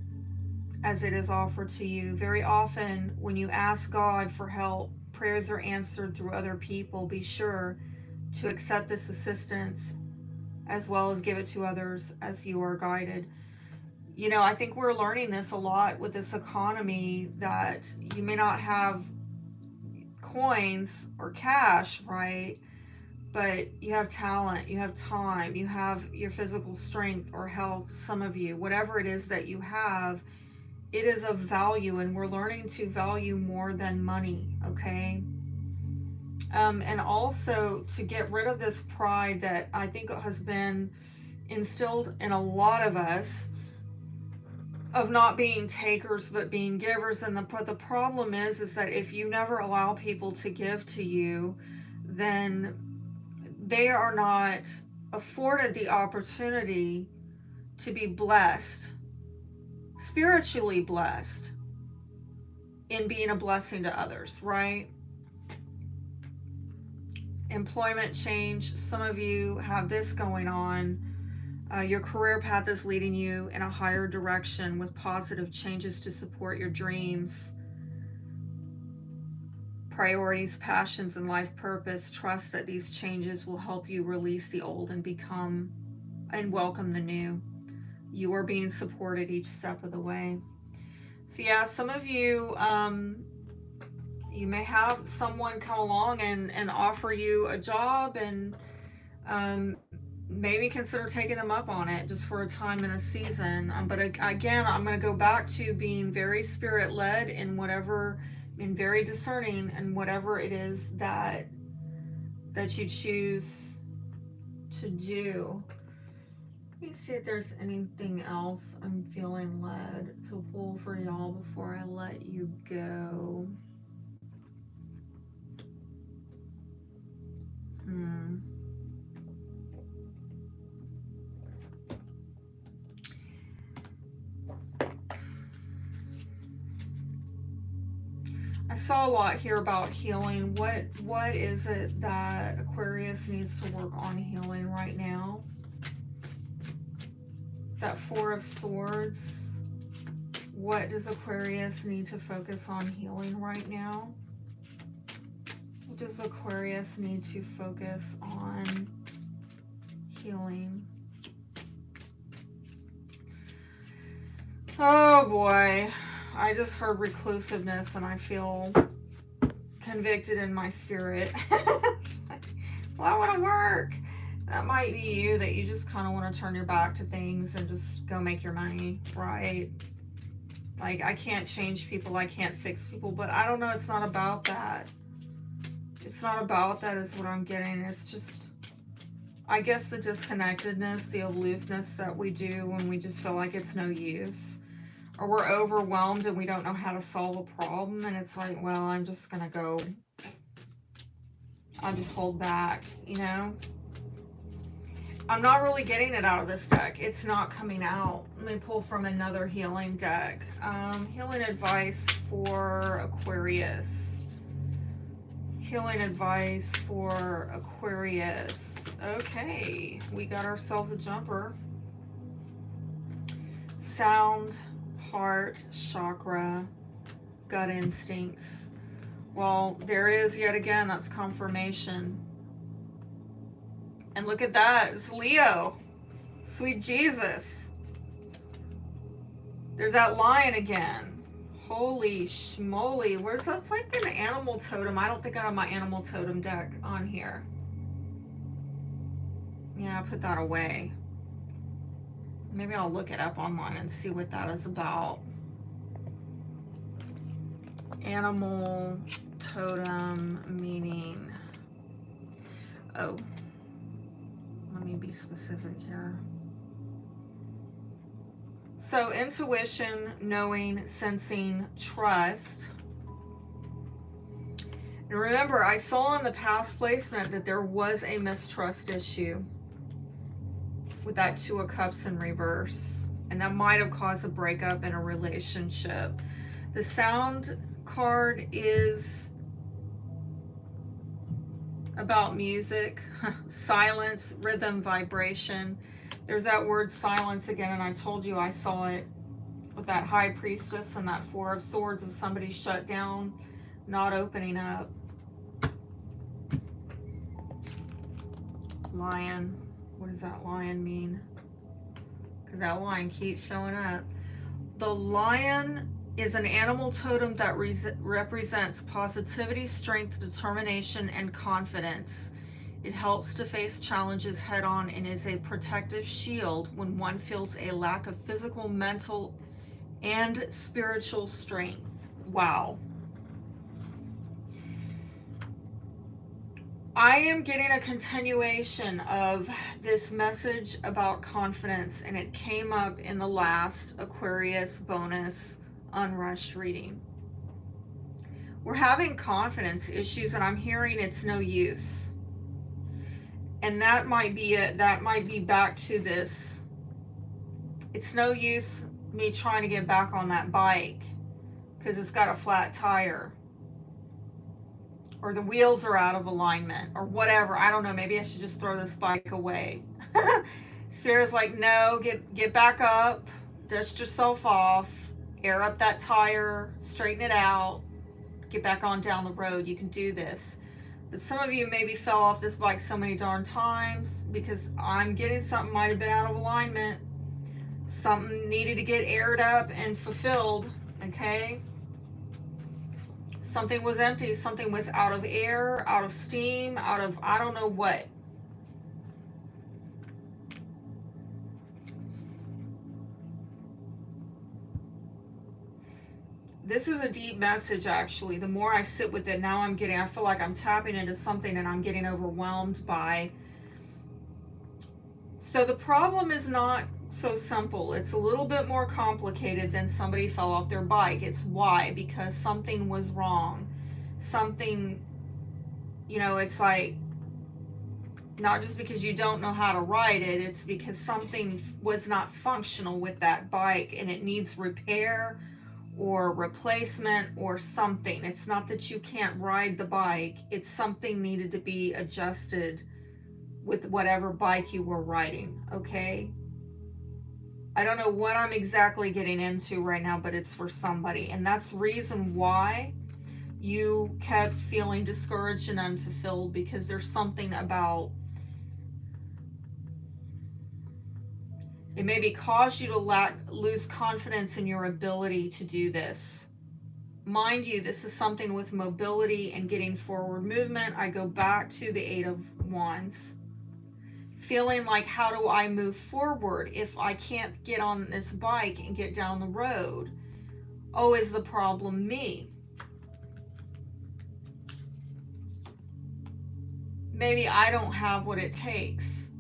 as it is offered to you. Very often when you ask God for help, prayers are answered through other people. Be sure to accept this assistance as well as give it to others as you are guided. You know, I think we're learning this a lot with this economy, that you may not have coins or cash, right? But you have talent, you have time, you have your physical strength or health, some of you, whatever it is that you have, it is of value, and we're learning to value more than money, okay? And also to get rid of this pride that I think has been instilled in a lot of us, of not being takers but being givers. And the problem is that if you never allow people to give to you, then they are not afforded the opportunity to be blessed, spiritually blessed, in being a blessing to others, right? Employment change. Some of you have this going on. Your career path is leading you in a higher direction with positive changes to support your dreams, priorities, passions, and life purpose. Trust that these changes will help you release the old and become and welcome the new. You are being supported each step of the way. So yeah, some of you, you may have someone come along and offer you a job, and maybe consider taking them up on it just for a time and a season. But again, I'm going to go back to being very spirit led in whatever, and very discerning in whatever it is that you choose to do. Let me see if there's anything else I'm feeling led to pull for y'all before I let you go. I saw a lot here about healing. What is it that Aquarius needs to work on healing right now? That Four of Swords. What does Aquarius need to focus on healing right now? What does Aquarius need to focus on healing? Oh boy. I just heard reclusiveness and I feel convicted in my spirit. Well, I want to work. That might be you, that you just kind of want to turn your back to things and just go make your money, right? Like, I can't change people, I can't fix people, but I don't know, it's not about that. It's not about that is what I'm getting. It's just, I guess, the disconnectedness, the aloofness that we do when we just feel like it's no use. Or we're overwhelmed and we don't know how to solve a problem, and it's like, well, I'm just gonna go, I'll just hold back, you know? I'm not really getting it out of this deck. It's not coming out. Let me pull from another healing deck. Healing advice for Aquarius. Healing advice for Aquarius. Okay, we got ourselves a jumper. Sound, heart, chakra, gut instincts. Well, there it is yet again. That's confirmation. And look at that. It's Leo. Sweet Jesus. There's that lion again. Holy schmoly. Where's that? It's like an animal totem. I don't think I have my animal totem deck on here. Yeah, I put that away. Maybe I'll look it up online and see what that is about. Animal totem meaning. Oh. Let me be specific here. So intuition, knowing, sensing, trust. And remember, I saw in the past placement that there was a mistrust issue with that Two of Cups in reverse. And that might have caused a breakup in a relationship. The Sound card is about music, silence, rhythm, vibration. There's that word silence again, and I told you I saw it with that High Priestess and that Four of Swords of somebody shut down, not opening up. Lion. What does that lion mean? Because that lion keeps showing up. The lion is an animal totem that represents positivity, strength, determination, and confidence. It helps to face challenges head on and is a protective shield when one feels a lack of physical, mental, and spiritual strength. Wow. I am getting a continuation of this message about confidence, and it came up in the last Aquarius bonus Unrushed reading. We're having confidence issues, and I'm hearing it's no use. And that might be it. That might be back to this. It's no use me trying to get back on that bike because it's got a flat tire. Or the wheels are out of alignment. Or whatever. I don't know. Maybe I should just throw this bike away. Spirit's like, no, get back up. Dust yourself off. Air up that tire. Straighten it out. Get back on down the road. You can do this. But some of you maybe fell off this bike so many darn times because I'm getting something might have been out of alignment. Something needed to get aired up and fulfilled, okay? Something was empty. Something was out of air, out of steam, out of I don't know what. This is a deep message, actually. The more I sit with it, now I feel like I'm tapping into something and I'm getting overwhelmed by. So the problem is not so simple. It's a little bit more complicated than somebody fell off their bike. It's why? Because something was wrong. Something, you know, it's like, not just because you don't know how to ride it, it's because something was not functional with that bike and it needs repair or replacement or something. It's not that you can't ride the bike, it's something needed to be adjusted with whatever bike you were riding, okay? I don't know what I'm exactly getting into right now, but it's for somebody. And that's the reason why you kept feeling discouraged and unfulfilled, because there's something about It maybe cause you to lose confidence in your ability to do this. Mind you, this is something with mobility and getting forward movement. I go back to the Eight of Wands. Feeling like, how do I move forward if I can't get on this bike and get down the road? Oh, is the problem me? Maybe I don't have what it takes.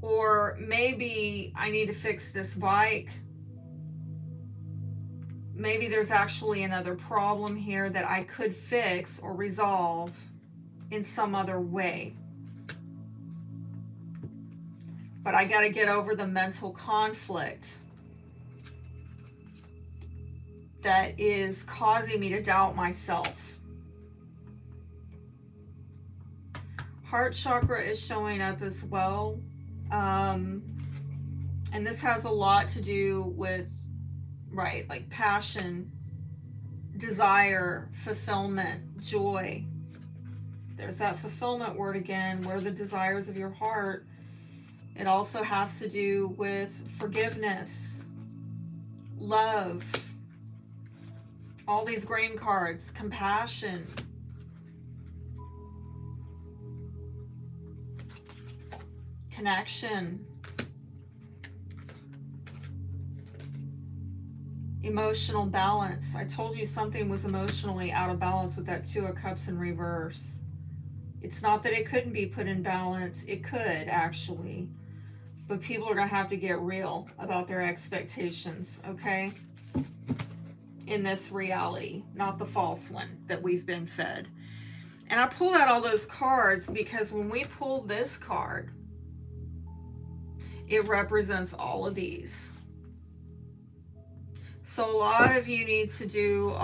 Or maybe I need to fix this bike. Maybe there's actually another problem here that I could fix or resolve in some other way. But I got to get over the mental conflict that is causing me to doubt myself. Heart chakra is showing up as well. And this has a lot to do with, right, like passion, desire, fulfillment, joy. There's that fulfillment word again. What are the desires of your heart? It also has to do with forgiveness, love, all these green cards, compassion, connection, emotional balance. I told you something was emotionally out of balance with that Two of Cups in reverse. It's not that it couldn't be put in balance. It could, actually. But people are going to have to get real about their expectations, okay? In this reality, not the false one that we've been fed. And I pulled out all those cards because when we pull this card, it represents all of these. So a lot of you need to do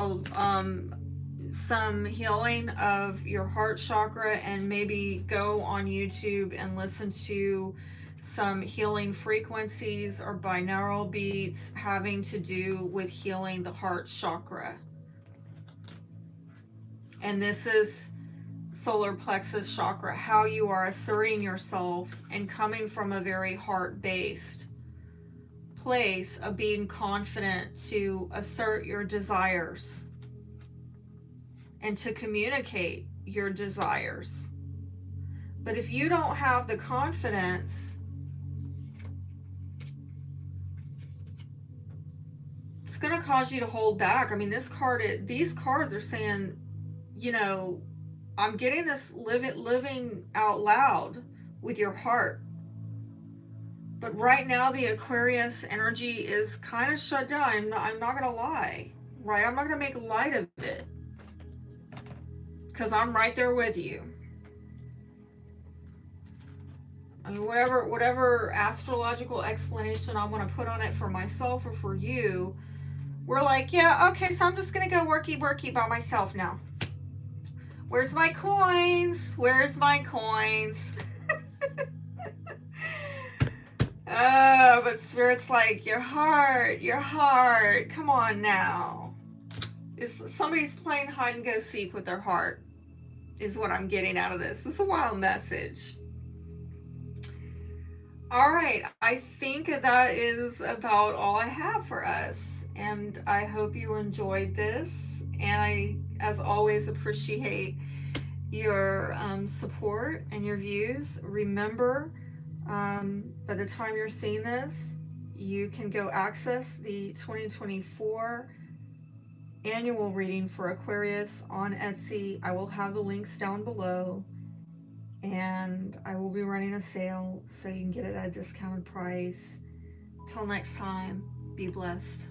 some healing of your heart chakra, and maybe go on YouTube and listen to some healing frequencies or binaural beats having to do with healing the heart chakra. And this is solar plexus chakra, how you are asserting yourself and coming from a very heart-based place of being confident to assert your desires and to communicate your desires. But if you don't have the confidence, it's going to cause you to hold back. I mean, these cards are saying, you know, I'm getting this living out loud with your heart. But right now, the Aquarius energy is kind of shut down. I'm not going to lie, right? I'm not going to make light of it, because I'm right there with you. I mean, whatever astrological explanation I want to put on it for myself or for you, we're like, yeah, okay, so I'm just going to go worky by myself now. Where's my coins? Where's my coins? Oh, but Spirit's like, your heart, come on now. Somebody's playing hide and go seek with their heart, is what I'm getting out of this. This is a wild message. All right, I think that is about all I have for us, and I hope you enjoyed this, and I, as always, appreciate your support and your views. Remember, by the time you're seeing this, you can go access the 2024 annual reading for Aquarius on Etsy. I will have the links down below, and I will be running a sale so you can get it at a discounted price. Till next time, be blessed.